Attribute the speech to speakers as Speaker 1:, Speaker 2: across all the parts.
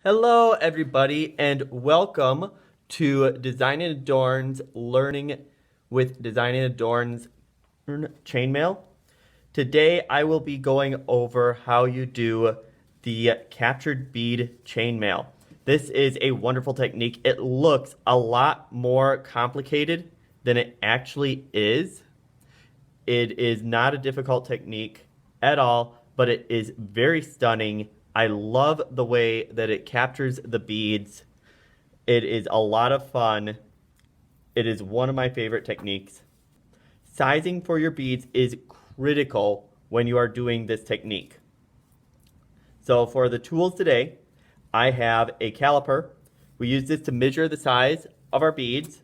Speaker 1: Hello, everybody, and welcome to Design and Adorn's Learning with Design and Adorn's Chainmail. Today, I will be going over how you do the captured bead chainmail. This is a wonderful technique. It looks a lot more complicated than it actually is. It is not a difficult technique at all, but it is very stunning. I love the way that it captures the beads. It is a lot of fun. It is one of my favorite techniques. Sizing for your beads is critical when you are doing this technique. So for the tools today, I have a caliper. We use this to measure the size of our beads.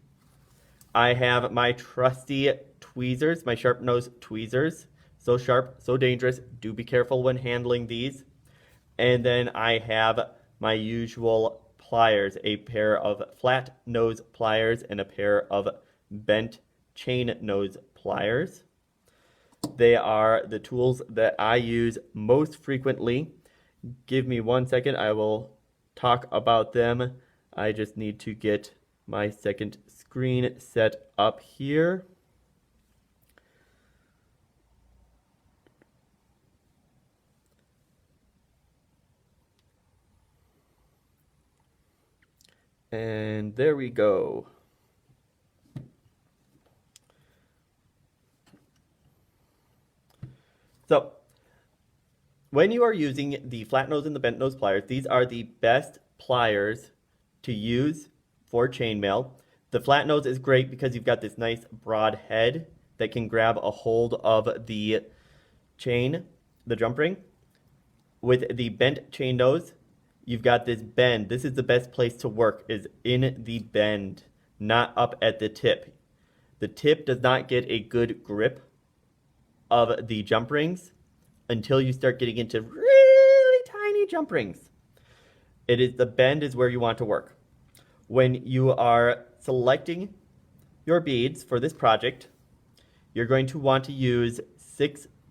Speaker 1: I have my trusty tweezers, my sharp nose tweezers. So sharp, so dangerous. Do be careful when handling these. And then I have my usual pliers, a pair of flat nose pliers and a pair of bent chain nose pliers. They are the tools that I use most frequently. Give me 1 second, I will talk about them. I just need to get my second screen set up here. And there we go. So, when you are using the flat nose and the bent nose pliers, these are the best pliers to use for chainmail. The flat nose is great because you've got this nice broad head that can grab a hold of the chain, the jump ring. With the bent chain nose, you've got this bend. This is the best place to work, is in the bend, not up at the tip. The tip does not get a good grip of the jump rings until you start getting into really tiny jump rings. The bend is where you want to work. When you are selecting your beads for this project, you're going to want to use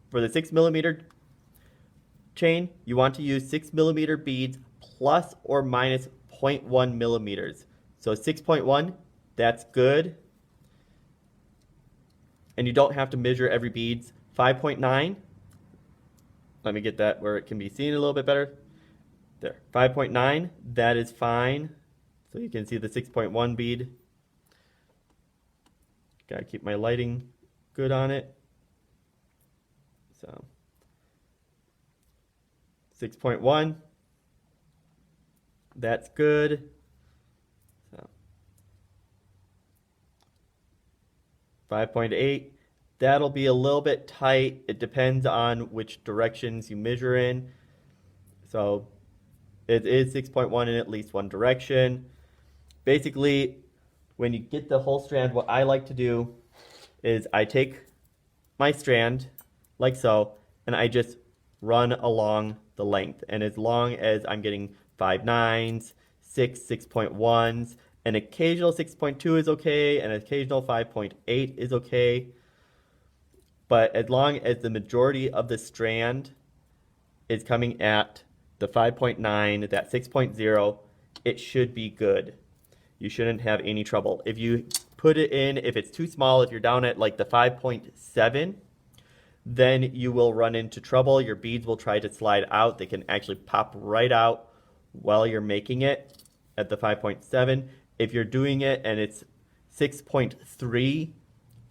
Speaker 1: for the 6mm chain, you want to use 6mm beads plus or minus 0.1 millimeters. So 6.1, that's good. And you don't have to measure every beads. 5.9, let me get that where it can be seen a little bit better. There, 5.9, that is fine. So you can see the 6.1 bead. Gotta keep my lighting good on it. So 6.1, that's good. So 5.8, that'll be a little bit tight. It depends on which directions you measure in. So it is 6.1 in at least one direction. Basically, when you get the whole strand, what I like to do is I take my strand like so, and I just run along the length. And as long as I'm getting 5.9s, 6.1s, an occasional 6.2 is okay, and an occasional 5.8 is okay. But as long as the majority of the strand is coming at the 5.9, that 6.0, it should be good. You shouldn't have any trouble. If you put it in, if it's too small, if you're down at like the 5.7, then you will run into trouble. Your beads will try to slide out. They can actually pop right out while you're making it at the 5.7. If you're doing it and it's 6.3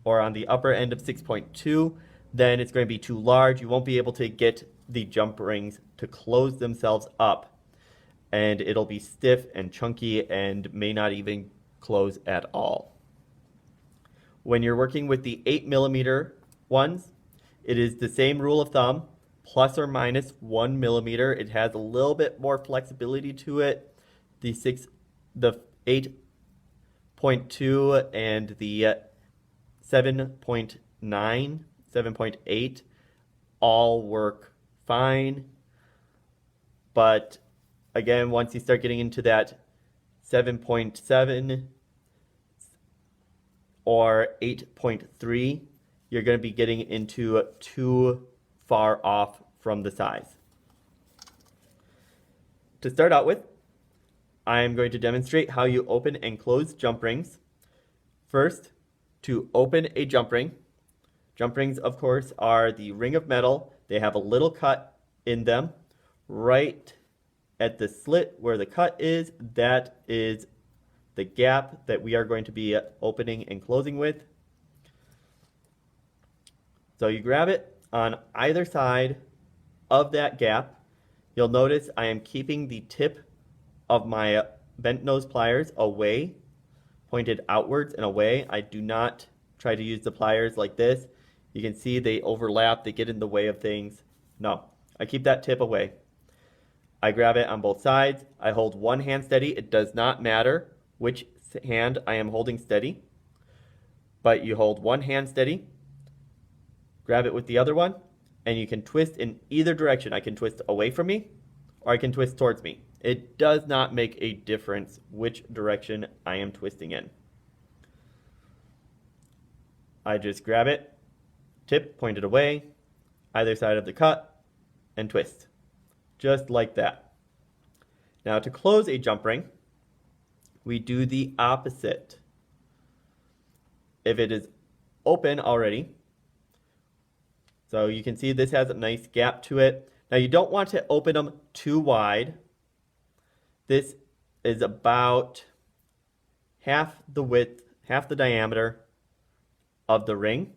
Speaker 1: or on the upper end of 6.2, then it's going to be too large. You won't be able to get the jump rings to close themselves up, and it'll be stiff and chunky and may not even close at all. When you're working with the 8mm ones, it is the same rule of thumb, plus or minus 1 millimeter. It has a little bit more flexibility to it. The 8.2 and the 7.9, 7.8 all work fine. But again, once you start getting into that 7.7 or 8.3, you're going to be getting into too far off from the size. To start out with, I'm going to demonstrate how you open and close jump rings. First, to open a jump ring. Jump rings, of course, are the ring of metal. They have a little cut in them. Right at the slit where the cut is, that is the gap that we are going to be opening and closing with. So you grab it on either side of that gap. You'll notice I am keeping the tip of my bent nose pliers away, pointed outwards and away. I do not try to use the pliers like this. You can see they overlap, they get in the way of things. No, I keep that tip away. I grab it on both sides. I hold one hand steady. It does not matter which hand I am holding steady, but you hold one hand steady, grab it with the other one, and you can twist in either direction. I can twist away from me, or I can twist towards me. It does not make a difference which direction I am twisting in. I just grab it, tip pointed away, either side of the cut, and twist. Just like that. Now to close a jump ring, we do the opposite. If it is open already, so you can see this has a nice gap to it. Now you don't want to open them too wide. This is about half the width, half the diameter of the ring.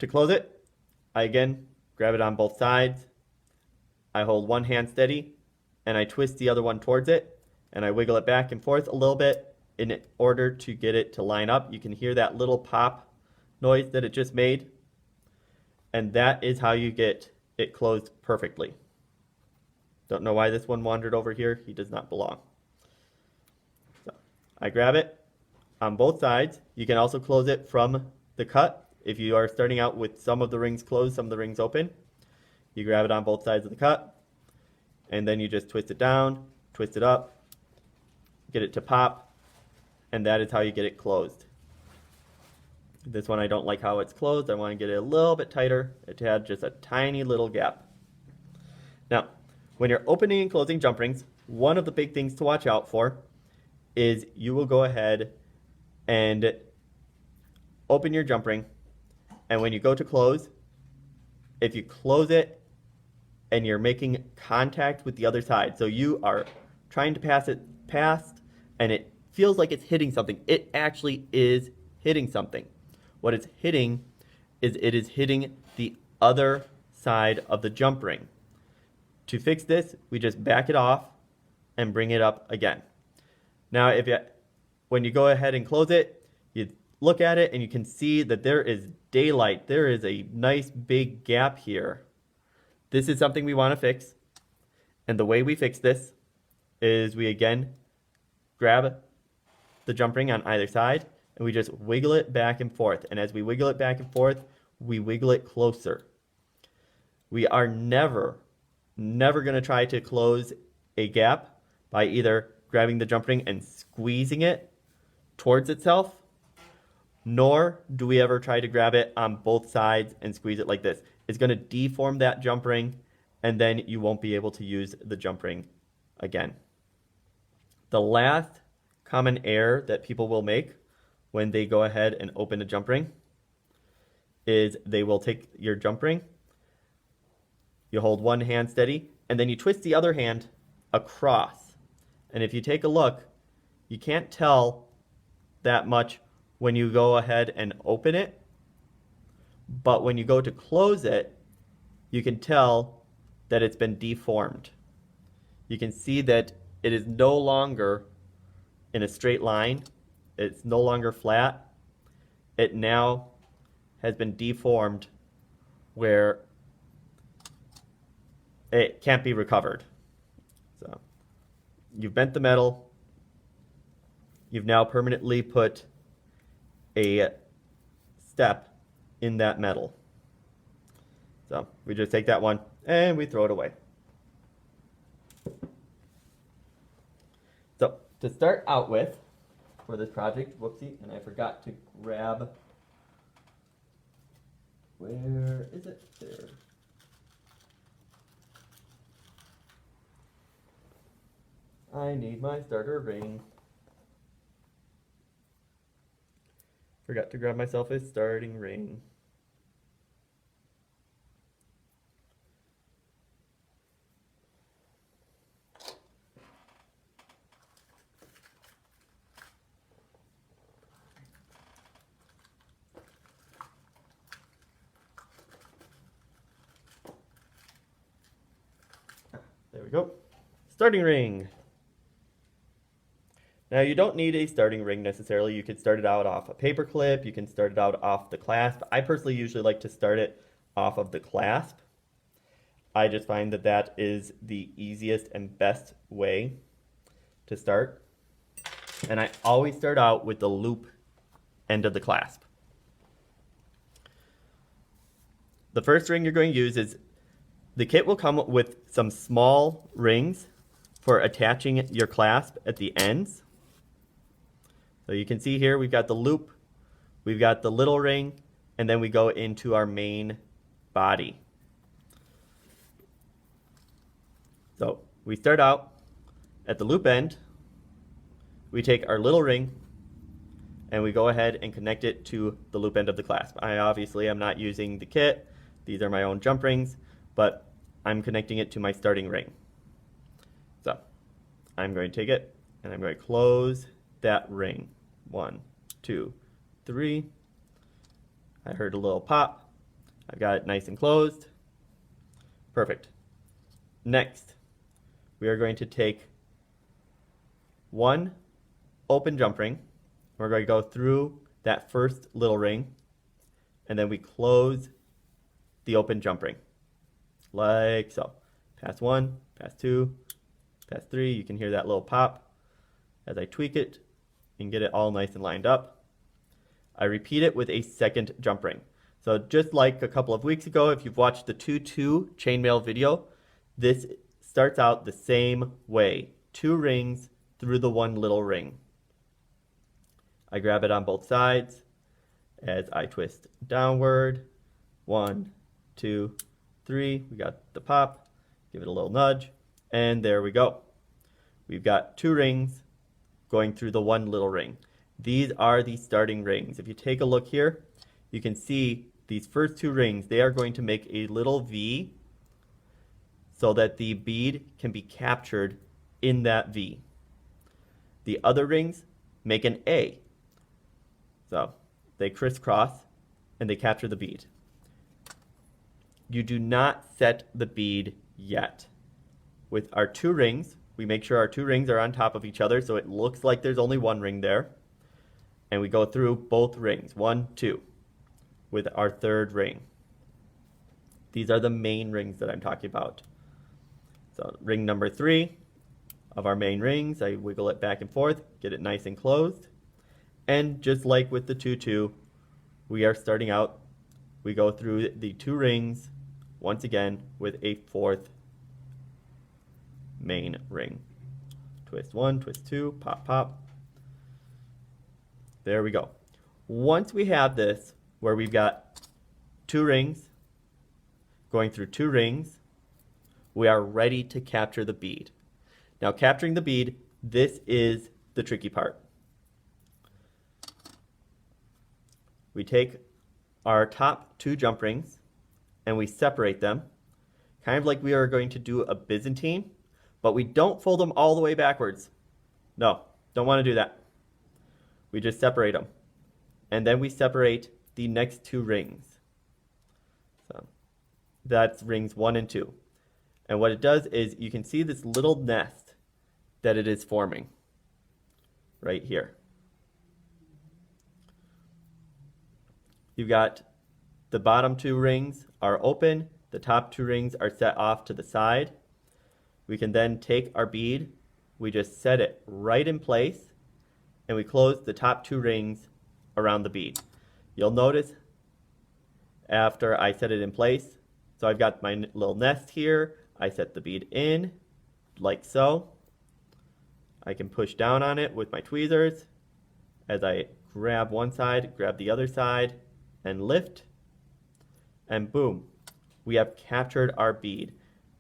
Speaker 1: To close it, I again grab it on both sides. I hold one hand steady and I twist the other one towards it and I wiggle it back and forth a little bit in order to get it to line up. You can hear that little pop noise that it just made, and that is how you get it closed perfectly. Don't know why this one wandered over here. He does not belong. So I grab it on both sides. You can also close it from the cut. If you are starting out with some of the rings closed, some of the rings open, you grab it on both sides of the cut, and then you just twist it down, twist it up, get it to pop, and that is how you get it closed. This one I don't like how it's closed. I want to get it a little bit tighter. It had just a tiny little gap. Now, when you're opening and closing jump rings, one of the big things to watch out for is you will go ahead and open your jump ring, and when you go to close, if you close it and you're making contact with the other side, so you are trying to pass it past and it feels like it's hitting something, it actually is hitting something. What it's hitting is it is hitting the other side of the jump ring. To fix this, we just back it off and bring it up again. Now, when you go ahead and close it, you look at it and you can see that there is daylight. There is a nice big gap here. This is something we want to fix. And the way we fix this is we again grab the jump ring on either side and we just wiggle it back and forth. And as we wiggle it back and forth, we wiggle it closer. We are never going to try to close a gap by either grabbing the jump ring and squeezing it towards itself, nor do we ever try to grab it on both sides and squeeze it like this. It's going to deform that jump ring, and then you won't be able to use the jump ring again. The last common error that people will make when they go ahead and open a jump ring is they will take your jump ring, you hold one hand steady, and then you twist the other hand across. And if you take a look, you can't tell that much when you go ahead and open it, but when you go to close it, you can tell that it's been deformed. You can see that it is no longer in a straight line. It's no longer flat. It now has been deformed where it can't be recovered. So you've bent the metal. You've now permanently put a step in that metal. So we just take that one and we throw it away. So to start out with, for this project, whoopsie, and I forgot to grab, where is it? There. I need my starter ring. Forgot to grab myself a starting ring. There we go. Starting ring. Now you don't need a starting ring necessarily. You could start it out off a paper clip. You can start it out off the clasp. I personally usually like to start it off of the clasp. I just find that that is the easiest and best way to start. And I always start out with the loop end of the clasp. The first ring you're going to use is, the kit will come with some small rings for attaching your clasp at the ends. So you can see here we've got the loop, we've got the little ring, and then we go into our main body. So we start out at the loop end, we take our little ring, and we go ahead and connect it to the loop end of the clasp. I obviously am not using the kit, these are my own jump rings, but I'm connecting it to my starting ring. So I'm going to take it and I'm going to close that ring. 1, 2, 3. I heard a little pop. I've got it nice and closed. Perfect. Next, we are going to take one open jump ring. We're going to go through that first little ring, and then we close the open jump ring, like so. Pass 1, pass 2, pass 3. You can hear that little pop as I tweak it and get it all nice and lined up. I repeat it with a second jump ring. So just like a couple of weeks ago, if you've watched the 2-2 chainmail video, this starts out the same way. 2 rings through the one little ring. I grab it on both sides as I twist downward. 1, 2, 3. We got the pop. Give it a little nudge, and there we go. We've got 2 rings going through the one little ring. These are the starting rings. If you take a look here, you can see these first 2 rings, they are going to make a little V so that the bead can be captured in that V. The other rings make an A. So they crisscross and they capture the bead. You do not set the bead yet. With our 2 rings, we make sure our 2 rings are on top of each other so it looks like there's only one ring there. And we go through both rings, 1, 2, with our 3rd ring. These are the main rings that I'm talking about. So ring number 3 of our main rings, I wiggle it back and forth, get it nice and closed. And just like with the 2-2, we are starting out, we go through the 2 rings once again with a 4th main ring. Twist 1, twist 2, pop, pop. There we go. Once we have this, where we've got 2 rings going through 2 rings, we are ready to capture the bead. Now capturing the bead, this is the tricky part. We take our top 2 jump rings and we separate them, kind of like we are going to do a Byzantine, but we don't fold them all the way backwards. No, don't want to do that. We just separate them. And then we separate the next 2 rings. So that's rings 1 and 2. And what it does is you can see this little nest that it is forming right here. You've got the bottom 2 rings are open, the top 2 rings are set off to the side. We can then take our bead, we just set it right in place, and we close the top 2 rings around the bead. You'll notice after I set it in place, so I've got my little nest here, I set the bead in, like so. I can push down on it with my tweezers as I grab one side, grab the other side, and lift, and boom, we have captured our bead.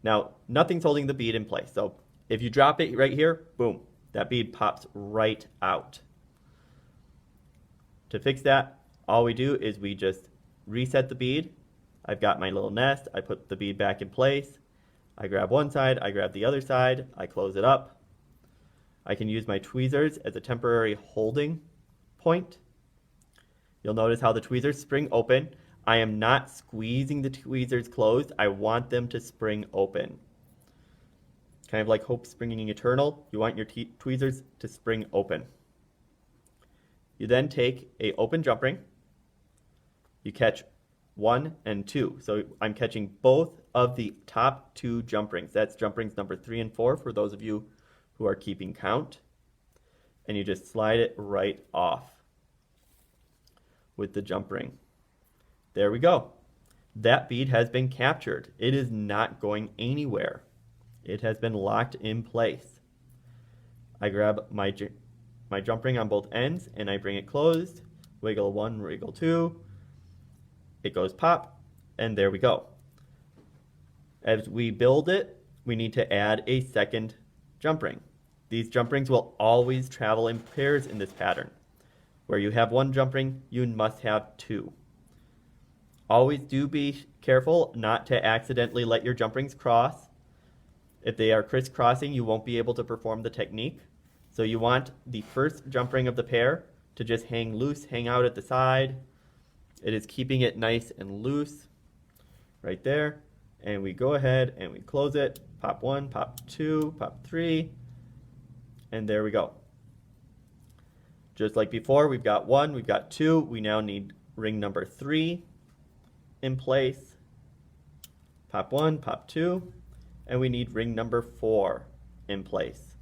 Speaker 1: Now, nothing's holding the bead in place, so If you drop it right here, boom, that bead pops right out. To fix that, all we do is we just reset the bead. I've got my little nest. I put the bead back in place. I grab one side, I grab the other side, I close it up. I can use my tweezers as a temporary holding point. You'll notice how the tweezers spring open. I am not squeezing the tweezers closed. I want them to spring open. Kind of like hope springing eternal. You want your tweezers to spring open. You then take a open jump ring. You catch 1 and 2. So I'm catching both of the top 2 jump rings. That's jump rings number 3 and 4 for those of you who are keeping count. And you just slide it right off with the jump ring. There we go. That bead has been captured. It is not going anywhere. It has been locked in place. I grab my jump ring on both ends and I bring it closed. Wiggle 1, wiggle 2. It goes pop, and there we go. As we build it, we need to add a second jump ring. These jump rings will always travel in pairs in this pattern. Where you have 1 jump ring, you must have 2. Always do be careful not to accidentally let your jump rings cross. If they are crisscrossing, you won't be able to perform the technique. So you want the first jump ring of the pair to just hang loose, hang out at the side. It is keeping it nice and loose right there. And we go ahead and we close it. Pop 1, pop 2, pop 3. And there we go. Just like before, we've got 1, we've got 2. We now need ring number 3 in place. Pop 1, pop 2. And we need ring number 4 in place.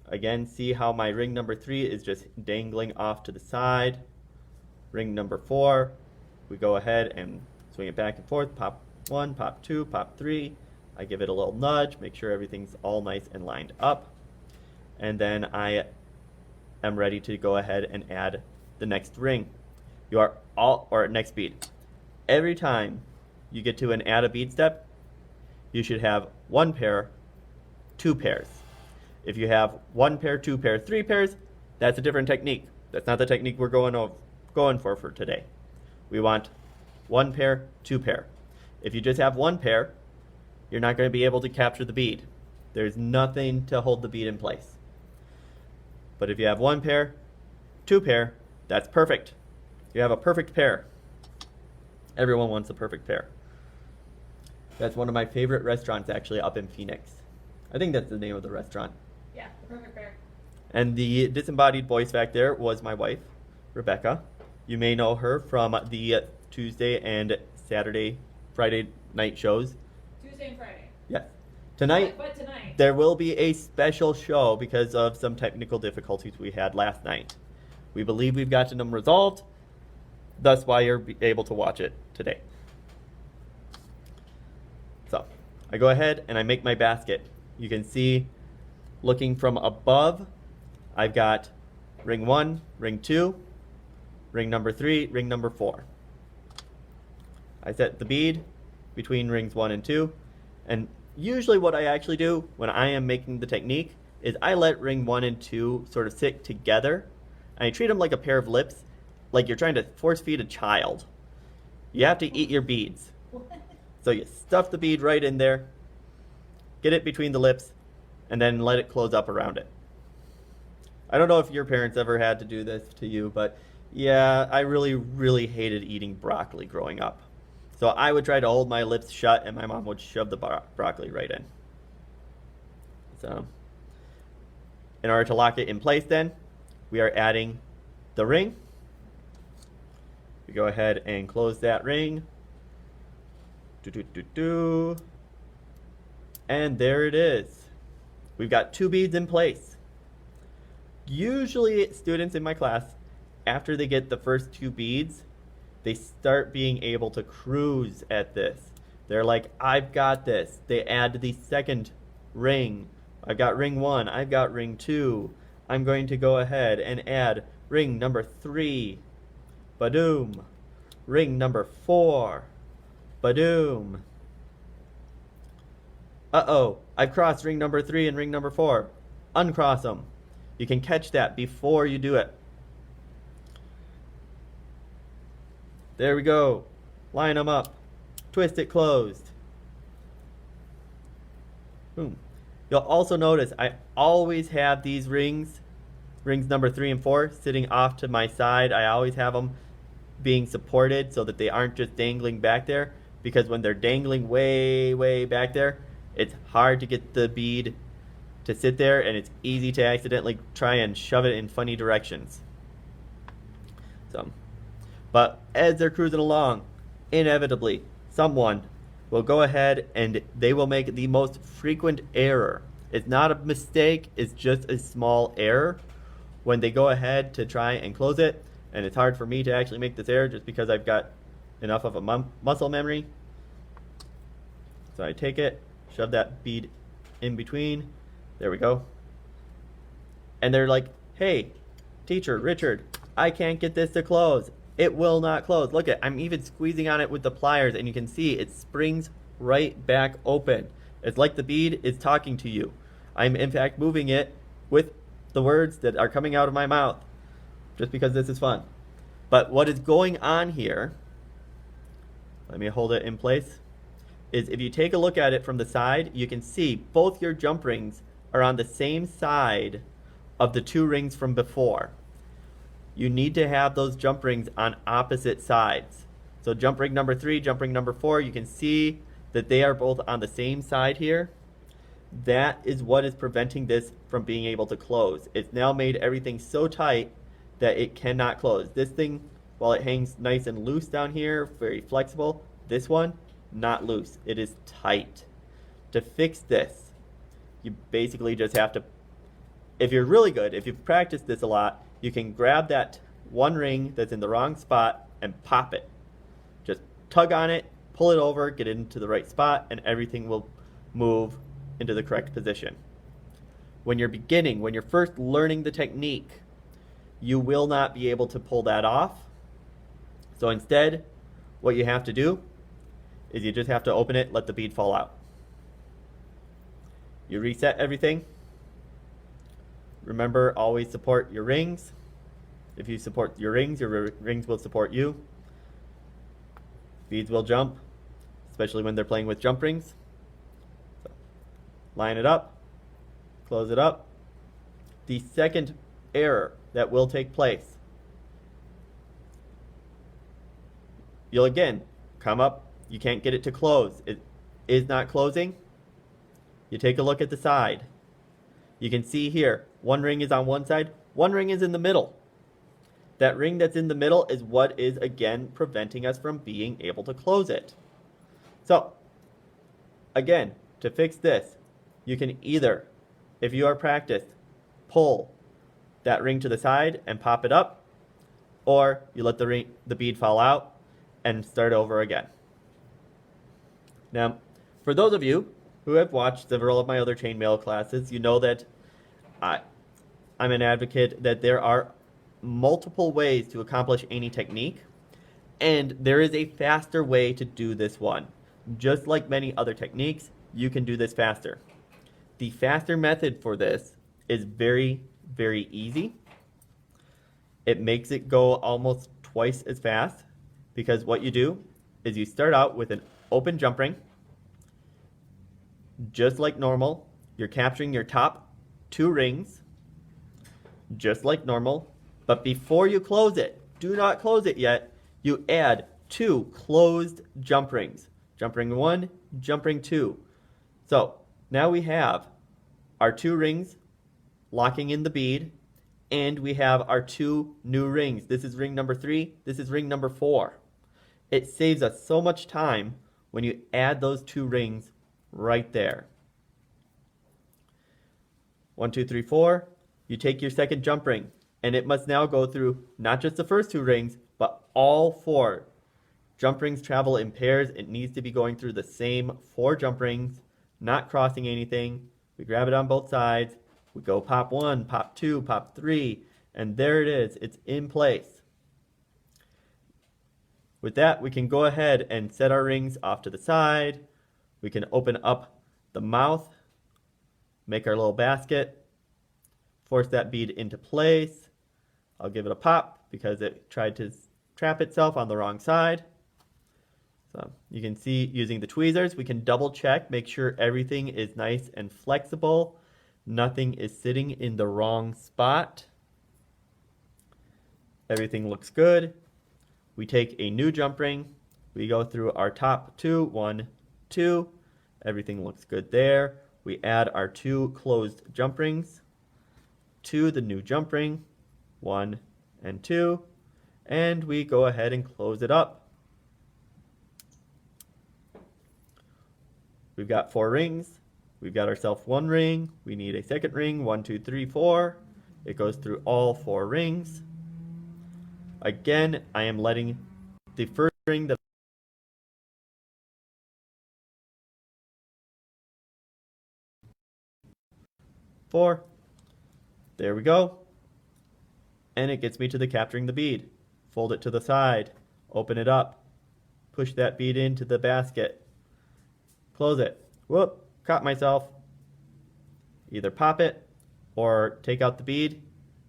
Speaker 1: Again, see how my ring number 3 is just dangling off to the side. Ring number 4, we go ahead and swing it back and forth. Pop 1, pop 2, pop 3. I give it a little nudge, make sure everything's all nice and lined up. And then I am ready to go ahead and add the next ring. You are or next bead. Every time you get to an add a bead step, you should have 1 pair, 2 pairs. If you have 1 pair, 2 pairs, 3 pairs, that's a different technique. That's not the technique we're going for today. We want 1 pair, 2 pair. If you just have 1 pair, you're not going to be able to capture the bead. There's nothing to hold the bead in place. But if you have 1 pair, 2 pair, that's perfect. You have a perfect pair. Everyone wants a perfect pair. That's one of my favorite restaurants actually up in Phoenix. I think that's the name of the restaurant.
Speaker 2: Yeah, the perfect pair.
Speaker 1: And the disembodied voice back there was my wife, Rebecca. You may know her from the Tuesday and Friday night shows.
Speaker 2: Tuesday and Friday.
Speaker 1: Yes. Tonight, there will be a special show because of some technical difficulties we had last night. We believe we've gotten them resolved, thus why you're able to watch it today. So, I go ahead and I make my basket. You can see, looking from above, I've got ring 1, ring 2, ring number 3, ring number 4. I set the bead between rings 1 and 2, and usually what I actually do when I am making the technique is I let ring 1 and 2 sort of sit together, and I treat them like a pair of lips, like you're trying to force feed a child. You have to eat your beads. So you stuff the bead right in there, get it between the lips, and then let it close up around it. I don't know if your parents ever had to do this to you, but yeah, I really, really hated eating broccoli growing up. So I would try to hold my lips shut, and my mom would shove the broccoli right in. So, in order to lock it in place then, we are adding the ring. We go ahead and close that ring. And there it is. We've got 2 beads in place. Usually students in my class, after they get the first 2 beads, they start being able to cruise at this. They're like, I've got this. They add the second ring. I've got ring 1, I've got ring 2. I'm going to go ahead and add ring number 3. Badoom. Ring number 4. Badoom. Uh-oh, I've crossed ring number 3 and ring number 4. Uncross them. You can catch that before you do it. There we go. Line them up. Twist it closed. Boom. You'll also notice I always have these rings number 3 and 4, sitting off to my side. I always have them being supported so that they aren't just dangling back there, because when they're dangling way back there, it's hard to get the bead to sit there, and it's easy to accidentally try and shove it in funny directions. But as they're cruising along, inevitably, someone will go ahead and they will make the most frequent error. It's not a mistake, it's just a small error when they go ahead to try and close it. And it's hard for me to actually make this error just because I've got enough of a muscle memory. So I take it, shove that bead in between. There we go. And they're like, hey, teacher, Richard, I can't get this to close. It will not close. Look at, I'm even squeezing on it with the pliers, and you can see it springs right back open. It's like the bead is talking to you. I'm in fact moving it with the words that are coming out of my mouth, just because this is fun. But what is going on here, let me hold it in place, is if you take a look at it from the side, you can see both your jump rings are on the same side of the 2 rings from before. You need to have those jump rings on opposite sides. So jump ring number 3, jump ring number 4, you can see that they are both on the same side here. That is what is preventing this from being able to close. It's now made everything so tight that it cannot close. This thing, while it hangs nice and loose down here, very flexible, this one, not loose. It is tight. To fix this, you basically just have to, if you're really good, if you've practiced this a lot, you can grab that one ring that's in the wrong spot and pop it. Just tug on it, pull it over, get it into the right spot, and everything will move into the correct position. When you're beginning, when you're first learning the technique, you will not be able to pull that off. So instead, what you have to do is you just have to open it, let the bead fall out. You reset everything. Remember, always support your rings. If you support your rings will support you. Beads will jump, especially when they're playing with jump rings. So, line it up, close it up. The second error that will take place, you'll again come up, you can't get it to close. It is not closing. You take a look at the side. You can see here, one ring is on one side, one ring is in the middle. That ring that's in the middle is what is, again, preventing us from being able to close it. So, again, to fix this, you can either, if you are practiced, pull that ring to the side and pop it up, or you let the bead fall out and start over again. Now, for those of you who have watched several of my other chainmail classes, you know that I'm an advocate that there are multiple ways to accomplish any technique, and there is a faster way to do this one. Just like many other techniques, you can do this faster. The faster method for this is very easy. It makes it go almost twice as fast, because what you do is you start out with an open jump ring. Just like normal, you're capturing your top 2 rings, just like normal. But before you close it, do not close it yet, you add 2 closed jump rings. Jump ring 1, jump ring 2. So now we have our 2 rings locking in the bead, and we have our 2 new rings. This is ring number 3, this is ring number 4. It saves us so much time when you add those 2 rings right there. 1, 2, 3, 4. You take your second jump ring, and it must now go through not just the first 2 rings, but all 4. Jump rings travel in pairs. It needs to be going through the same 4 jump rings, not crossing anything. We grab it on both sides. We go pop 1, pop 2, pop 3, and there it is. It's in place. With that, we can go ahead and set our rings off to the side. We can open up the mouth, make our little basket, force that bead into place. I'll give it a pop because it tried to trap itself on the wrong side. So you can see using the tweezers, we can double check, make sure everything is nice and flexible. Nothing is sitting in the wrong spot. Everything looks good. We take a new jump ring. We go through our top two, 1, 2. Everything looks good there. We add our 2 closed jump rings to the new jump ring, 1 and 2, and we go ahead and close it up. We've got 4 rings. We've got ourselves 1 ring. We need a second ring, 1, 2, 3, 4. It goes through all 4 rings. Again, I am letting the first ring that four. There we go. And it gets me to the capturing the bead. Fold it to the side. Open it up. Push that bead into the basket. Close it. Whoop, caught myself. Either pop it or take out the bead.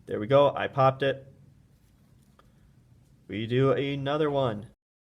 Speaker 1: There we go, I popped it. We do another one.